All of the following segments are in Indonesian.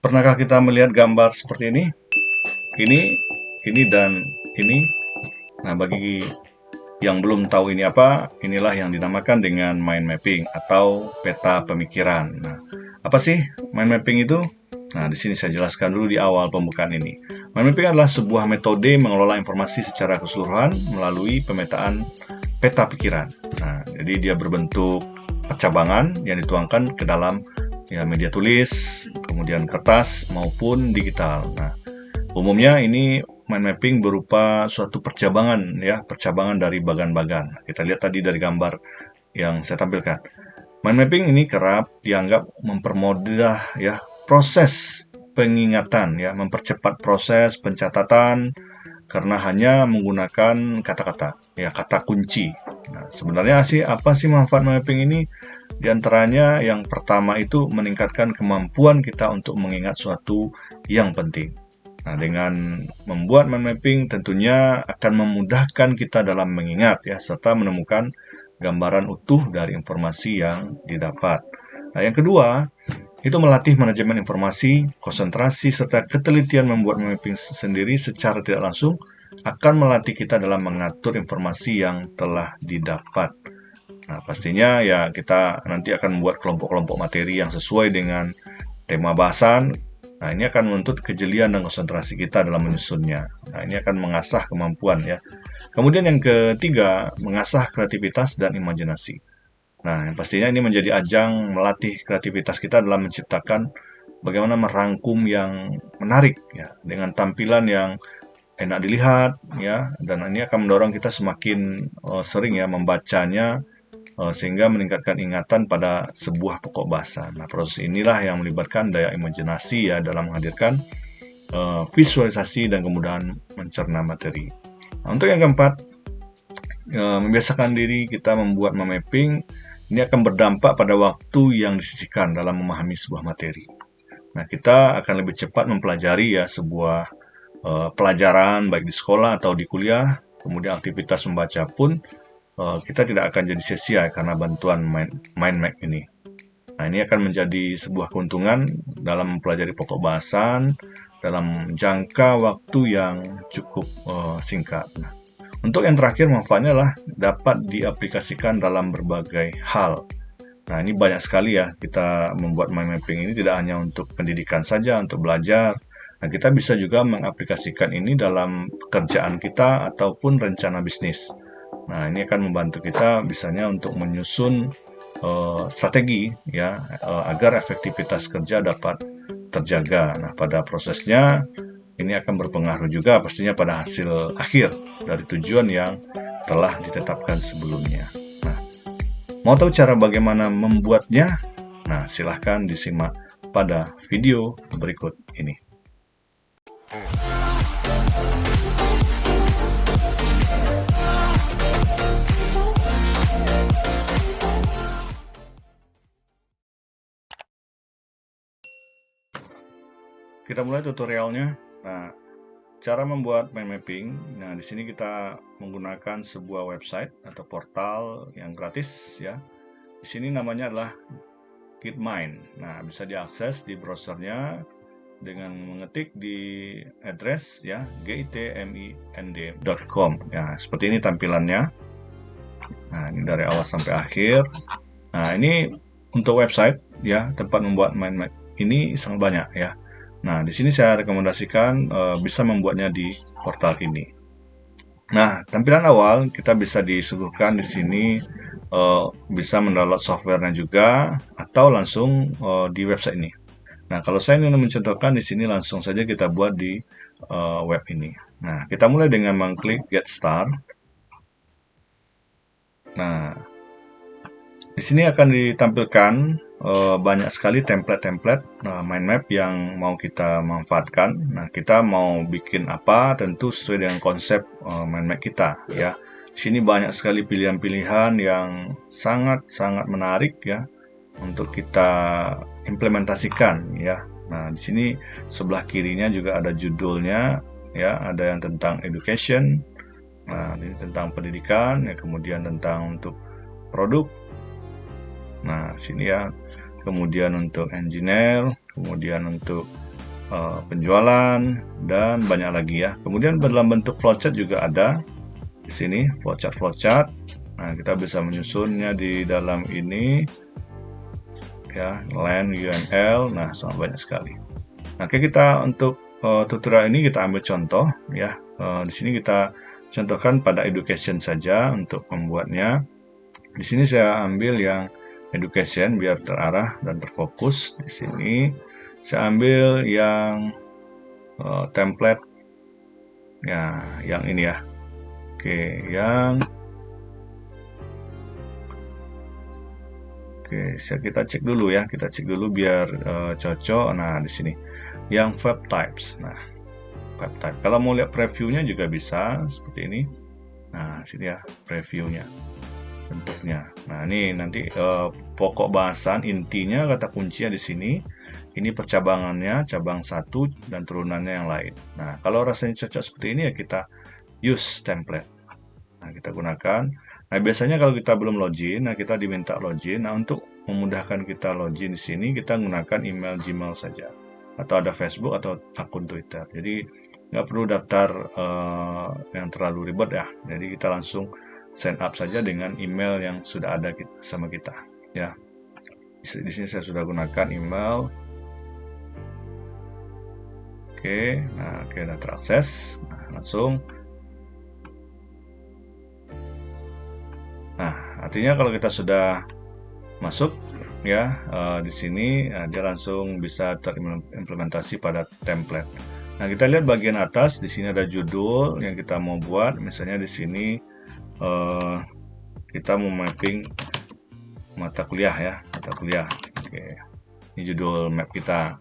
Pernahkah kita melihat gambar seperti ini? Ini, dan ini. Nah, bagi yang belum tahu ini apa, inilah yang dinamakan dengan mind mapping atau peta pemikiran. Nah, apa sih mind mapping itu? Nah, di sini saya jelaskan dulu di awal pembukaan ini. Mind mapping adalah sebuah metode mengelola informasi secara keseluruhan melalui pemetaan peta pikiran. Nah, jadi dia berbentuk percabangan yang dituangkan ke dalam media tulis, kemudian kertas maupun digital. Nah, umumnya ini mind mapping berupa suatu percabangan dari bagan-bagan. Kita lihat tadi dari gambar yang saya tampilkan. Mind mapping ini kerap dianggap mempermudah proses pengingatan, mempercepat proses pencatatan karena hanya menggunakan kata-kata, kata kunci. Nah, sebenarnya apa sih manfaat mind mapping ini? Di antaranya yang pertama itu meningkatkan kemampuan kita untuk mengingat suatu yang penting. Nah, dengan membuat mind mapping tentunya akan memudahkan kita dalam mengingat serta menemukan gambaran utuh dari informasi yang didapat. Nah, yang kedua, itu melatih manajemen informasi, konsentrasi, serta ketelitian. Membuat mind mapping sendiri secara tidak langsung akan melatih kita dalam mengatur informasi yang telah didapat. Nah, pastinya kita nanti akan membuat kelompok-kelompok materi yang sesuai dengan tema bahasan. Nah, ini akan menuntut kejelian dan konsentrasi kita dalam menyusunnya. Nah, ini akan mengasah kemampuan Kemudian yang ketiga, mengasah kreativitas dan imajinasi. Nah, yang pastinya ini menjadi ajang melatih kreativitas kita dalam menciptakan bagaimana merangkum yang menarik dengan tampilan yang enak dilihat dan ini akan mendorong kita semakin sering membacanya sehingga meningkatkan ingatan pada sebuah pokok bahasa. Nah, proses inilah yang melibatkan daya imajinasi dalam menghadirkan visualisasi dan kemudahan mencerna materi. Nah, untuk yang keempat, membiasakan diri kita membuat mind mapping. Ini akan berdampak pada waktu yang disisihkan dalam memahami sebuah materi. Nah, kita akan lebih cepat mempelajari sebuah pelajaran baik di sekolah atau di kuliah. Kemudian aktivitas membaca pun kita tidak akan jadi sia-sia karena bantuan mind map ini. Nah, ini akan menjadi sebuah keuntungan dalam mempelajari pokok bahasan dalam jangka waktu yang cukup singkat. Nah, untuk yang terakhir, manfaatnya adalah dapat diaplikasikan dalam berbagai hal. Nah, ini banyak sekali kita membuat mind mapping ini tidak hanya untuk pendidikan saja, untuk belajar. Nah, kita bisa juga mengaplikasikan ini dalam pekerjaan kita ataupun rencana bisnis. Nah, ini akan membantu kita misalnya untuk menyusun strategi agar efektivitas kerja dapat terjaga. Nah, pada prosesnya ini akan berpengaruh juga pastinya pada hasil akhir dari tujuan yang telah ditetapkan sebelumnya. Nah, mau tahu cara bagaimana membuatnya? Nah, silahkan disimak pada video berikut ini. Kita mulai tutorialnya. Nah, cara membuat mind mapping. Nah, di sini kita menggunakan sebuah website atau portal yang gratis Di sini namanya adalah Gitmind. Nah, bisa diakses di browsernya dengan mengetik di address gitmind.com. Ya, seperti ini tampilannya. Nah, ini dari awal sampai akhir. Nah, ini untuk website tempat membuat mind map ini sangat banyak Nah, di sini saya rekomendasikan bisa membuatnya di portal ini. Nah, tampilan awal kita bisa disuguhkan di sini, bisa mendownload softwarenya juga atau langsung di website ini. Nah, kalau saya ingin mencontohkan di sini langsung saja kita buat di web ini. Nah, kita mulai dengan mengklik Get Start. Nah, di sini akan ditampilkan banyak sekali template-template mind map yang mau kita manfaatkan. Nah, kita mau bikin apa tentu sesuai dengan konsep mind map kita Di sini banyak sekali pilihan-pilihan yang sangat-sangat menarik untuk kita implementasikan Nah, di sini sebelah kirinya juga ada judulnya ada yang tentang education. Nah, ini tentang pendidikan kemudian tentang untuk produk. Nah, sini kemudian untuk engineer, kemudian untuk penjualan, dan banyak lagi ya. Kemudian dalam bentuk flowchart juga ada di sini, flowchart. Nah, kita bisa menyusunnya di dalam ini ya, line URL. Nah, sangat banyak sekali. Nah, kita untuk tutorial ini kita ambil contoh ya. Di sini kita contohkan pada education saja untuk membuatnya. Di sini saya ambil yang education biar terarah dan terfokus. Di sini saya ambil yang template ya, yang ini ya. Oke, kita cek dulu ya, biar cocok. Nah, di sini yang web types. Nah, web type. Kalau mau lihat previewnya juga bisa seperti ini. Nah, sini ya previewnya, bentuknya. Nah, ini nanti pokok bahasan intinya, kata kuncinya di sini. Ini percabangannya, cabang 1 dan turunannya yang lain. Nah, kalau rasanya cocok seperti ini ya kita use template. Nah, kita gunakan. Nah, biasanya kalau kita belum login, nah kita diminta login. Nah, untuk memudahkan kita login di sini, kita gunakan email Gmail saja. Atau ada Facebook atau akun Twitter. Jadi, nggak perlu daftar yang terlalu ribet ya. Jadi, kita langsung sign up saja dengan email yang sudah ada sama kita. Ya, di sini saya sudah gunakan email. Nah, udah terakses. Nah, langsung. Nah, artinya kalau kita sudah masuk ya di sini, dia langsung bisa terimplementasi pada template. Nah, kita lihat bagian atas, di sini ada judul yang kita mau buat. Misalnya di sini kita mau mapping mata kuliah ya, mata kuliah. Ini judul map kita.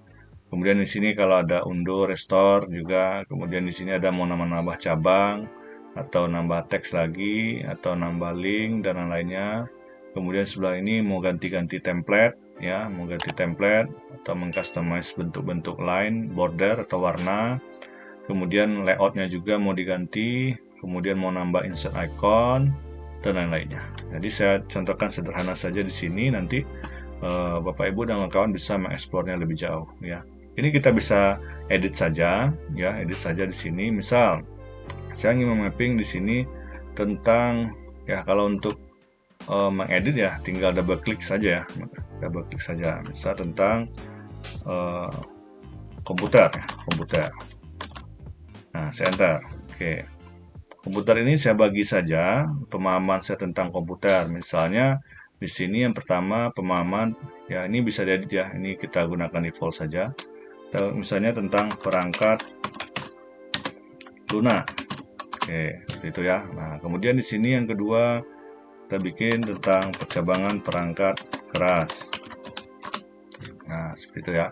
Kemudian di sini kalau ada unduh, restore juga. Kemudian di sini ada mau nambah cabang, atau nambah teks lagi, atau nambah link dan lain-lainnya. Kemudian sebelah ini mau ganti-ganti template ya, mau ganti template atau mengcustomize bentuk-bentuk line, border atau warna. Kemudian layoutnya juga mau diganti. Kemudian mau nambah insert icon dan lain-lainnya. Jadi saya contohkan sederhana saja di sini. Nanti Bapak Ibu dan kawan-kawan bisa mengeksplornya lebih jauh ya. Ini kita bisa edit saja ya, edit saja di sini. Misal saya ingin memapping di sini tentang ya, kalau untuk mengedit ya tinggal double klik saja ya, double klik saja. Misal tentang komputer ya, komputer. Nah, saya enter. Oke. Komputer ini saya bagi saja pemahaman saya tentang komputer. Misalnya di sini yang pertama pemahaman ya, ini bisa diedit ya. Ini kita gunakan default saja. Misalnya tentang perangkat lunak. Oke, seperti itu ya. Nah, kemudian di sini yang kedua kita bikin tentang percabangan perangkat keras. Nah, seperti itu ya.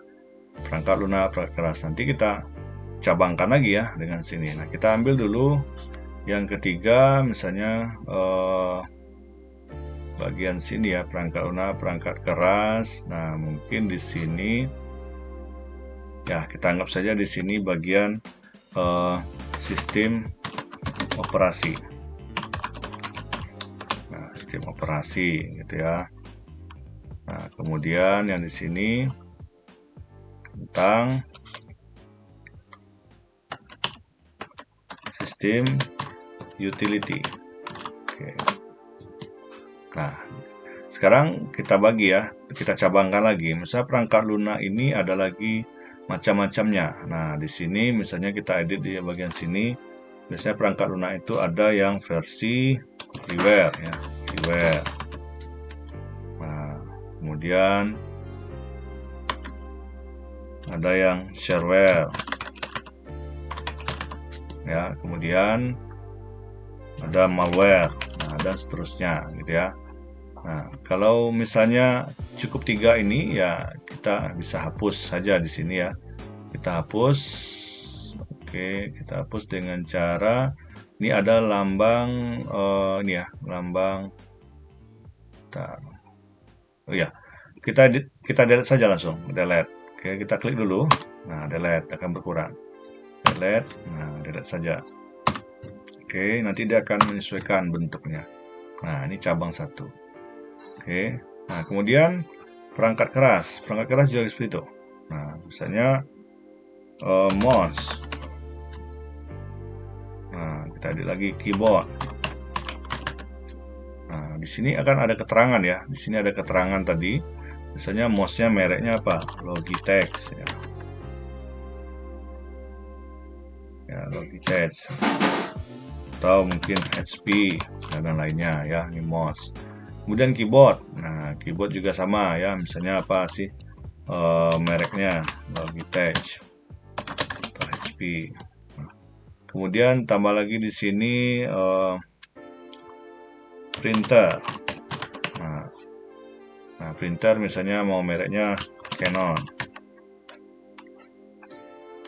Perangkat lunak, perangkat keras. Nanti kita cabangkan lagi ya dengan sini. Nah, kita ambil dulu yang ketiga, misalnya bagian sini ya, perangkat lunak, perangkat keras. Nah, mungkin di sini ya kita anggap saja di sini bagian sistem operasi. Nah, sistem operasi gitu ya. Nah, kemudian yang di sini tentang sistem utility. Oke. Nah, sekarang kita bagi ya, kita cabangkan lagi. Misalnya perangkat lunak ini ada lagi macam-macamnya. Nah, di sini misalnya kita edit di bagian sini. Biasanya perangkat lunak itu ada yang versi freeware ya, freeware. Nah, kemudian ada yang shareware ya, kemudian ada malware, nah, dan seterusnya gitu ya. Nah, kalau misalnya cukup 3 ini ya kita bisa hapus saja di sini ya. Kita hapus. Oke, kita hapus dengan cara ini ada lambang ini ya, lambang. Oh ya, kita delete saja langsung, delete. Oke, kita klik dulu. Nah, delete akan berkurang. Delete, nah delete saja. Oke, nanti dia akan menyesuaikan bentuknya. Nah, ini cabang 1. Oke, nah kemudian perangkat keras juga seperti itu. Nah, misalnya mouse. Nah, kita edit lagi keyboard. Nah, di sini akan ada keterangan ya. Di sini ada keterangan tadi. Misalnya mouse-nya mereknya apa? Logitech ya. Ya, Logitech. Atau mungkin HP dan lainnya ya, ini mouse. Kemudian keyboard. Nah, keyboard juga sama ya. Misalnya apa sih? Mereknya Logitech atau HP. Kemudian tambah lagi di sini printer. Nah, printer misalnya mau mereknya Canon.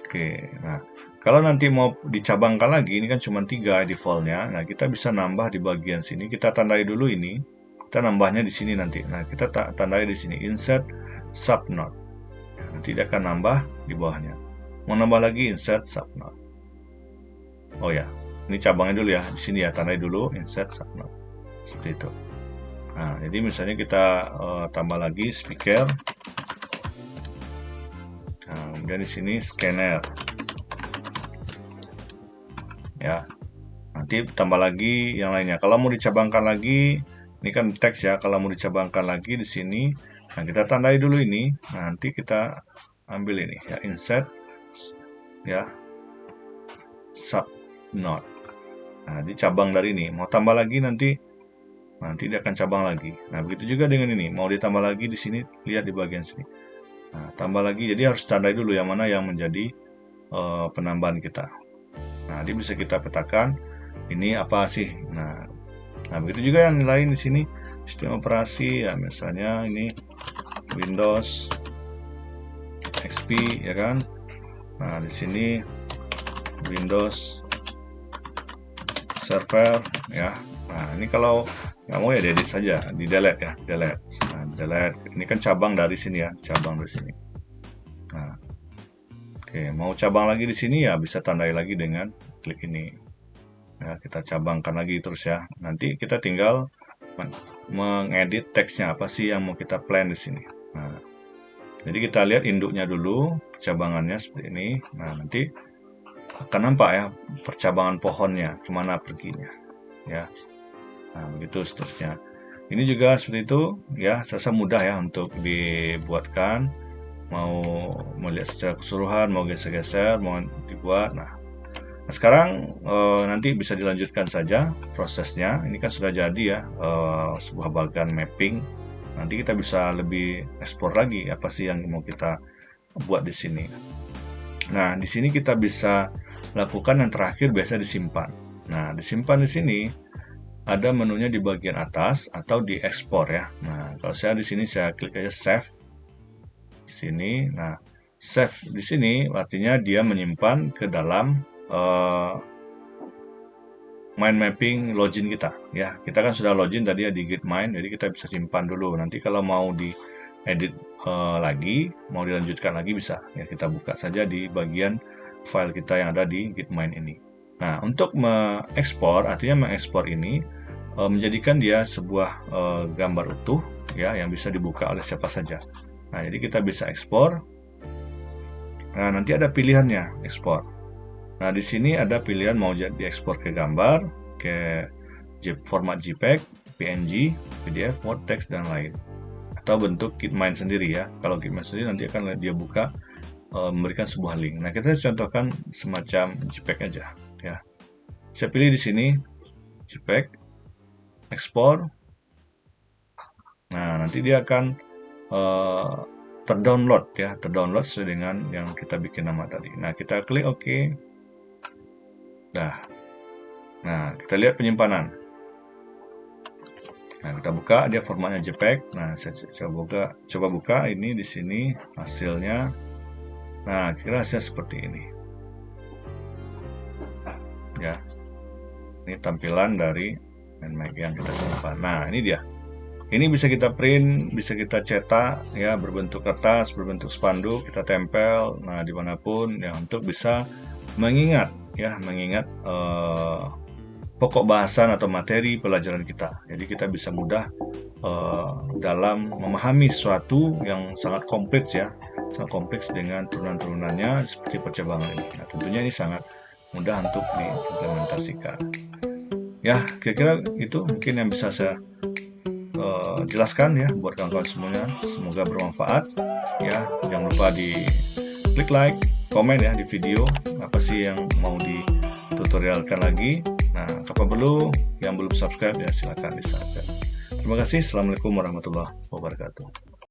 Oke, nah kalau nanti mau dicabangkan lagi, ini kan cuma 3 defaultnya. Nah, kita bisa nambah di bagian sini. Kita tandai dulu ini. Kita nambahnya di sini nanti. Nah, kita tandai di sini insert subnode. Nanti dia akan nambah di bawahnya. Mau nambah lagi insert subnode. Oh ya, ini cabangnya dulu ya. Di sini ya, tandai dulu insert subnode. Seperti itu. Nah, jadi misalnya kita tambah lagi speaker. Nah, kemudian di sini scanner. Ya. Nanti tambah lagi yang lainnya. Kalau mau dicabangkan lagi, ini kan teks ya. Kalau mau dicabangkan lagi di sini, nah kita tandai dulu ini. Nah, nanti kita ambil ini ya, insert ya subnode. Nah, dicabang dari ini. Mau tambah lagi nanti dia akan cabang lagi. Nah, begitu juga dengan ini. Mau ditambah lagi di sini, lihat di bagian sini. Nah, tambah lagi. Jadi harus tandai dulu yang mana yang menjadi penambahan kita. Nah, dia bisa kita petakan ini apa sih. Nah, begitu juga yang lain di sini sistem operasi ya, misalnya ini Windows XP ya kan. Nah, di sini Windows Server ya. Nah, ini kalau nggak mau ya diedit saja, di delete ya, delete. Nah, delete. Ini kan cabang dari sini ya, cabang dari sini. Nah, oke, mau cabang lagi di sini ya bisa tandai lagi dengan klik ini. Ya, kita cabangkan lagi terus ya. Nanti kita tinggal mengedit teksnya apa sih yang mau kita plan di sini. Nah, jadi kita lihat induknya dulu, cabangannya seperti ini. Nah, nanti akan nampak ya percabangan pohonnya kemana perginya ya. Nah, begitu seterusnya. Ini juga seperti itu ya, rasa mudah ya untuk dibuatkan. Mau melihat secara keseluruhan, mau geser-geser, mau dibuat. Nah, sekarang nanti bisa dilanjutkan saja prosesnya. Ini kan sudah jadi ya, sebuah bagan mapping. Nanti kita bisa lebih ekspor lagi apa sih yang mau kita buat di sini. Nah, di sini kita bisa lakukan yang terakhir, biasa disimpan. Nah, disimpan di sini ada menunya di bagian atas atau di ekspor ya. Nah, kalau saya di sini saya klik aja save. Di sini, nah save di sini artinya dia menyimpan ke dalam mind mapping login kita ya. Kita kan sudah login tadi ya di Gitmind, jadi kita bisa simpan dulu. Nanti kalau mau diedit lagi, mau dilanjutkan lagi bisa ya, kita buka saja di bagian file kita yang ada di Gitmind ini. Nah, untuk mengekspor, artinya mengekspor ini menjadikan dia sebuah gambar utuh ya yang bisa dibuka oleh siapa saja. Nah, jadi kita bisa ekspor. Nah, nanti ada pilihannya ekspor. Nah, di sini ada pilihan mau diekspor ke gambar, ke format JPEG, PNG, PDF, Word, teks dan lain. Atau bentuk Gitmind sendiri ya. Kalau Gitmind sendiri nanti akan dia buka memberikan sebuah link. Nah, kita contohkan semacam JPEG aja ya. Saya pilih di sini JPEG, ekspor. Nah, nanti dia akan terdownload ya, terdownload sesuai dengan yang kita bikin nama tadi. Nah, kita klik OK. Nah, kita lihat penyimpanan. Nah, kita buka, dia formatnya JPEG. Nah, saya coba buka ini di sini hasilnya. Nah, kira hasilnya seperti ini. Ya. Ini tampilan dari mind yang kita simpan. Nah, ini dia. Ini bisa kita print, bisa kita cetak ya, berbentuk kertas, berbentuk spanduk, kita tempel. Nah, dimanapun ya, untuk bisa mengingat pokok bahasan atau materi pelajaran kita. Jadi kita bisa mudah dalam memahami sesuatu yang sangat kompleks ya, sangat kompleks dengan turunan-turunannya seperti percabangan ini. Nah, tentunya ini sangat mudah untuk diimplementasikan. Ya, kira-kira itu mungkin yang bisa saya jelaskan ya buat kawan-kawan semuanya. Semoga bermanfaat ya. Jangan lupa di klik like, komen ya di video apa sih yang mau ditutorialkan lagi. Nah, apa perlu yang belum subscribe ya silakan di subscribe. Terima kasih. Assalamualaikum warahmatullahi wabarakatuh.